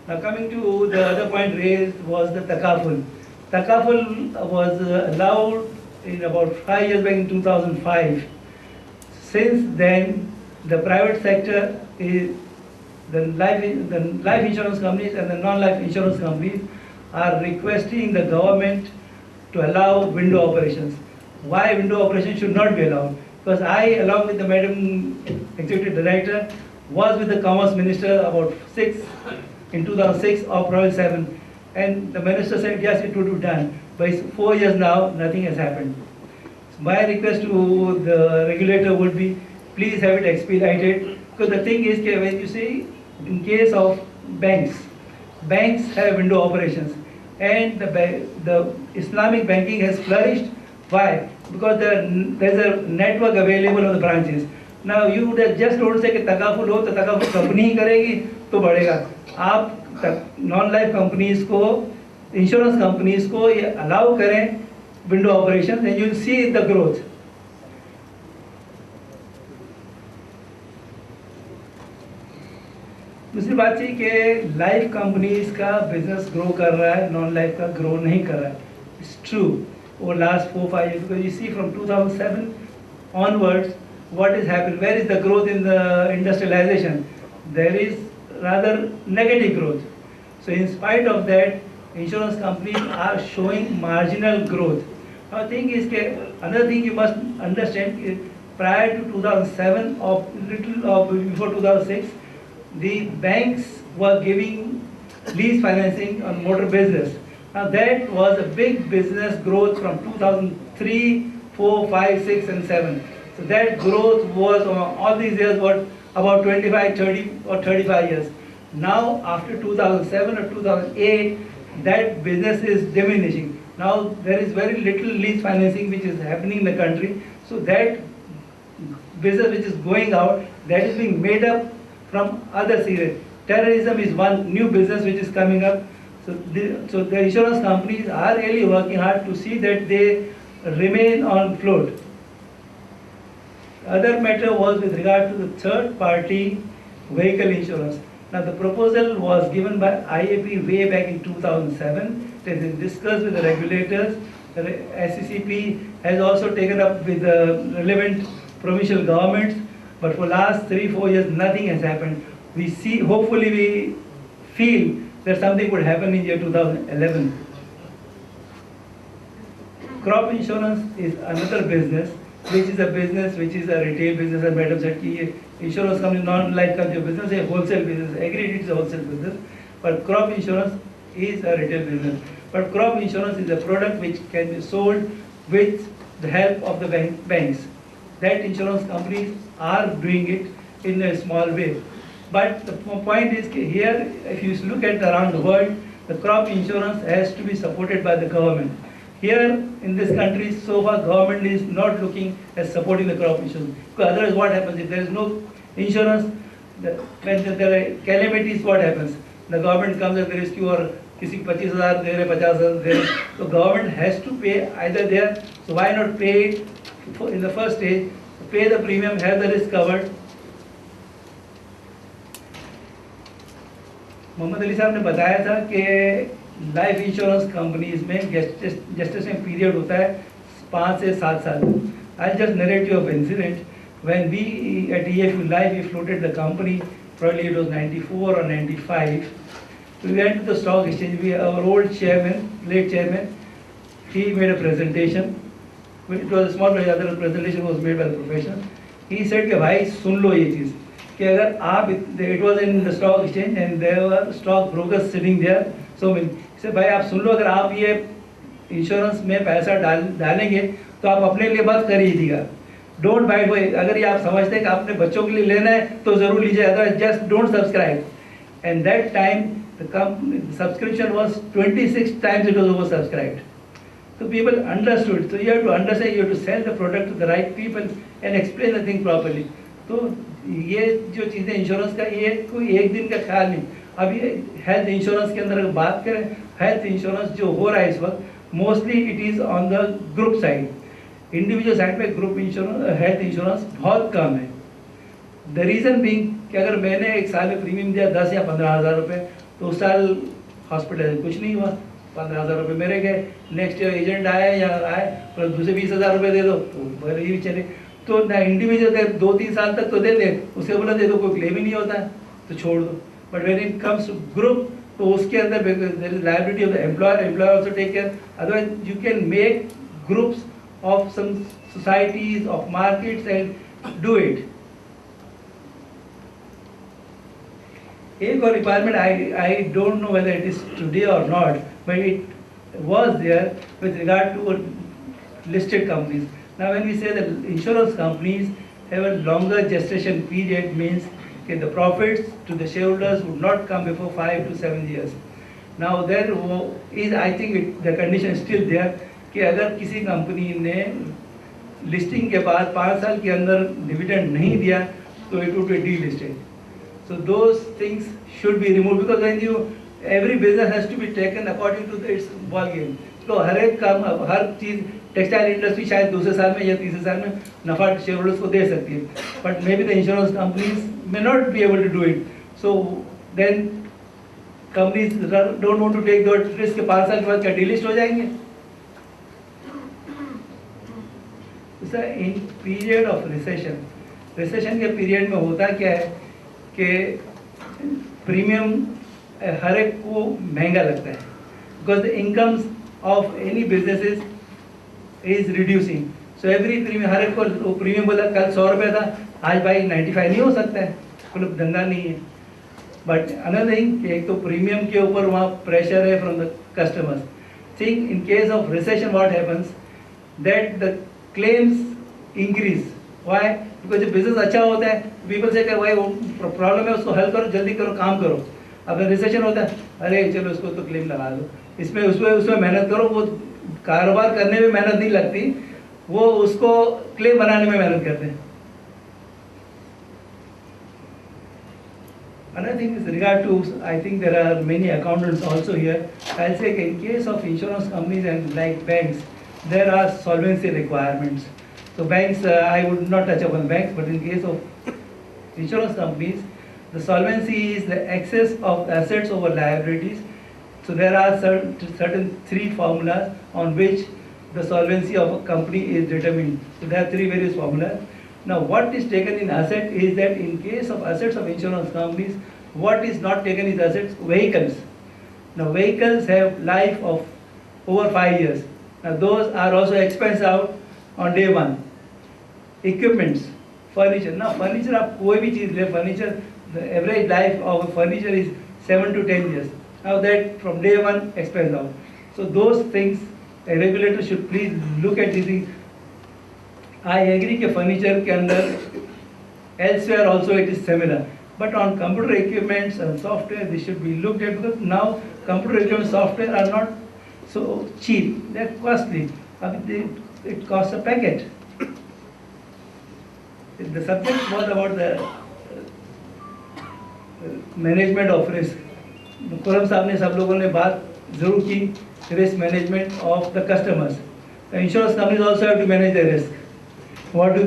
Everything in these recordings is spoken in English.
Now coming to the other point raised was the takaful. Takaful was allowed in about 5 years back in 2005. Since then, the private sector is the life insurance companies and the non-life insurance companies are requesting the government to allow window operations. Why window operations should not be allowed? Because I, along with the Madam Executive Director, was with the Commerce Minister about in 2006 of Province 7, and the Minister said yes, it would be done. But it's 4 years now, nothing has happened. So my request to the regulator would be, please have it expedited, because the thing is, when you see, in case of banks have window operations, and the Islamic banking has flourished. Why? Because there's a network available of the branches. Now you would have just don't say कि takaful हो तो takaful company ही करेगी तो बढ़ेगा. आप non life companies को, insurance companies को ये अलाउ करें window operation, and you will see the growth. दूसरी बात थी कि लाइफ कंपनीज का बिजनेस ग्रो कर रहा है, नॉन लाइफ का ग्रो नहीं कर रहा है. It's true. over last 4-5 years, because you see from 2007 onwards what is happening, where is the growth in the industrialization? There is rather negative growth. So in spite of that, insurance companies are showing marginal growth. Now thing is, another thing you must understand is, prior to 2007 or before 2006, the banks were giving lease financing on motor business. Now that was a big business growth from 2003, 4, 5, 6 and 7. So that growth was all these years what about 25, 30 or 35 years. Now after 2007 or 2008, that business is diminishing. Now there is very little lease financing which is happening in the country. So that business which is going out, that is being made up from other areas. Terrorism is one new business which is coming up. So the insurance companies are really working hard to see that they remain on float. Other matter was with regard to the third party vehicle insurance. Now the proposal was given by IAP way back in 2007. It has been discussed with the regulators. The SCCP has also taken up with the relevant provincial governments. But for last 3-4 years, nothing has happened. We see, hopefully we feel that something would happen in year 2011. Crop insurance is another business, which is a retail business, and Madam said कि insurance company non-life का जो business है wholesale business, agreed it's a wholesale business, but crop insurance is a retail business. But crop insurance is a product which can be sold with the help of the banks. That insurance companies are doing it in a small way. But the point is here, if you look at around the world, the crop insurance has to be supported by the government. Here in this country, so far government is not looking at supporting the crop insurance. Because otherwise what happens, if there is no insurance, when there are calamities, what happens? The government comes and rescue or किसी 25,000 दे रहे 50,000 दे रहे, so government has to pay either there. So why not pay it in the first stage, pay the premium, have the risk covered. Mohammad Ali साहब ने बताया था कि life insurance companies में gestation period होता है 5 से 7 साल. I'll just narrate you of incident. When we at EFU Life, we floated the company, probably it was 94 or 95. We went to the stock exchange. Our old chairman, late chairman, he made a presentation. It was a small presentation. The presentation was made by the professional. He said कि भाई सुन लो ये चीज़ कि अगर आप, it was in the stock exchange and there were stock brokers sitting there. So से भाई आप सुन लो, अगर आप ये इंश्योरेंस में पैसा डालेंगे तो आप अपने लिए मत करिएगा. डोंट बाय भाई, अगर ये आप समझते हैं कि आपने बच्चों के लिए लेना है तो जरूर लीजिए, otherwise just don't subscribe. And that time the subscription was 26 times it was oversubscribed. So people understood. So you have to understand, you have to sell the product to the right people and explain the thing properly. तो ये जो चीज़ें insurance का, ये कोई एक दिन का ख्याल नहीं. अभी हेल्थ इंश्योरेंस के अंदर अगर बात करें, हेल्थ इंश्योरेंस जो हो रहा है इस वक्त mostly it is on the group side. Individual side पे ग्रुप इंश्योरेंस, हेल्थ इंश्योरेंस बहुत कम है. द रीज़न बीइंग कि अगर मैंने एक साल में प्रीमियम दिया 10 या 15 हज़ार रुपये, तो उस साल हॉस्पिटल कुछ नहीं हुआ, 15,000 रुपये मेरे गए। नेक्स्ट ईयर एजेंट आए या आए पर दूसरे 20,000 रुपये दे दो, तो भले ही चले। तो ना इंडिविजुअल दे 2-3 साल तक तो दे दे, उसके बोला दे दो, कोई क्लेम ही नहीं होता है तो छोड़ दो। But when it comes to group, तो उसके अंदर there is liability of the employer, employer also take care. Otherwise you can make groups of some societies, of markets and do it. एक और requirement, I don't know whether it is today or not, but it was there with regard to listed companies. Now when we say that insurance companies have a longer gestation period, means that the profits to the shareholders would not come before 5 to 7 years. Now there is, I think the condition is still there कि अगर किसी company ने listing के बाद 5 साल के अंदर dividend नहीं दिया तो it would be delisted. So those things should be removed, because when you, every business has to be taken according to its ball game. तो हर एक काम, हर चीज़, टेक्सटाइल इंडस्ट्री शायद दूसरे साल में या तीसरे साल में नफा शेयर होल्डर्स को दे सकती है, but may be the insurance companies may not be able to do it. So then companies don't want to take that risk. 5 साल के बाद क्या डिलिस्ट हो जाएंगे? Sir in period of recession के पीरियड में होता क्या है कि प्रीमियम हर एक को महंगा लगता है, because the incomes of any businesses is reducing. So every premium, हर एक को प्रीमियम बोला कल 100 रुपये था, आज भाई 95 नहीं हो सकता है, मतलब धंधा नहीं है. बट अनदर थिंग, एक तो प्रीमियम के ऊपर वहाँ प्रेशर है from the customers. Think in case of recession what happens, that the claims increase. Why? Because जब बिजनेस अच्छा होता है, पीपल से कर भाई वो प्रॉब्लम है उसको हल करो, जल्दी करो, काम करो. अगर रिसेशन होता है, अरे चलो उसको तो क्लेम लगा दो, इसमें उसमें मेहनत करो. वो कारोबार करने में मेहनत नहीं लगती, वो उसको क्लेम बनाने में मेहनत करते हैं. Another thing is regard to, I think there are many accountants also here. I'll say in case of insurance companies and like banks, there are solvency requirements. So banks, I would not touch upon banks, but in case of insurance companies, the solvency is the excess of assets over liabilities. So there are certain 3 formulas on which the solvency of a company is determined. So there are 3 various formulas. Now what is taken in asset is that in case of assets of insurance companies, what is not taken is assets, vehicles. Now vehicles have life of over 5 years. Now those are also expensed out on day 1. Equipments, furniture. Now furniture, आप कोई भी चीज़ ले, furniture, the average life of a furniture is 7 to 10 years. Now that from day 1 expense out. So those things, a regulator should please look at these things. I agree कि furniture के अंदर elsewhere also it is similar, but on computer equipments and software this should be looked at, because now computer equipment software are not so cheap, they are costly. It costs a packet. The subject was about the management of risk. Khurram साहब ने, सब लोगों ने बात जरूर की, risk management of the customers. The insurance companies also have to manage the risk. What do?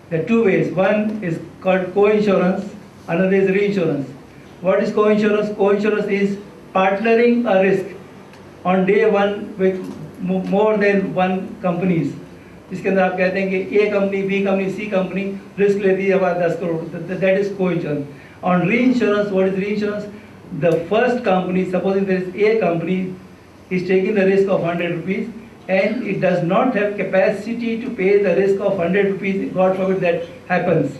There are 2 ways. One is called co-insurance, another is reinsurance. What is co-insurance? Co-insurance is partnering a risk on day 1 with more than one companies. इसके अंदर आप कहते हैं कि A company, B company, C company risk लेती है हमारा 10 crore. That is co-insurance. On reinsurance, what is reinsurance? The first company, supposing there is A company, is taking the risk of 100 rupees. And it does not have capacity to pay the risk of 100 rupees, God forbid that happens.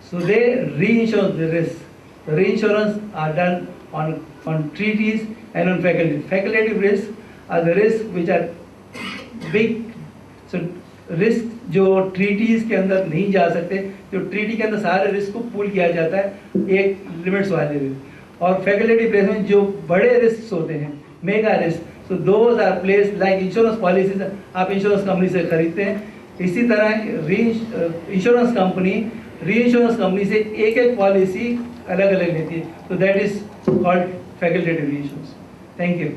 So they reinsure the risk. The reinsurance are done on treaties and on facultative. Facultative risks are the risks which are big. So risk जो treaties के अंदर नहीं जा सकते, जो treaty के अंदर सारे रिस्क को पूल किया जाता है एक लिमिट्स वाले में. और फैकल्टेटिव रिस्क में जो बड़े रिस्क होते हैं, mega risk, so those are place like insurance policies आप इंश्योरेंस कंपनी से खरीदते हैं. इसी तरह इंश्योरेंस कंपनी रीइंश्योरेंस कंपनी से एक पॉलिसी अलग अलग लेती है. तो that is called facultative reinsurance. Thank you.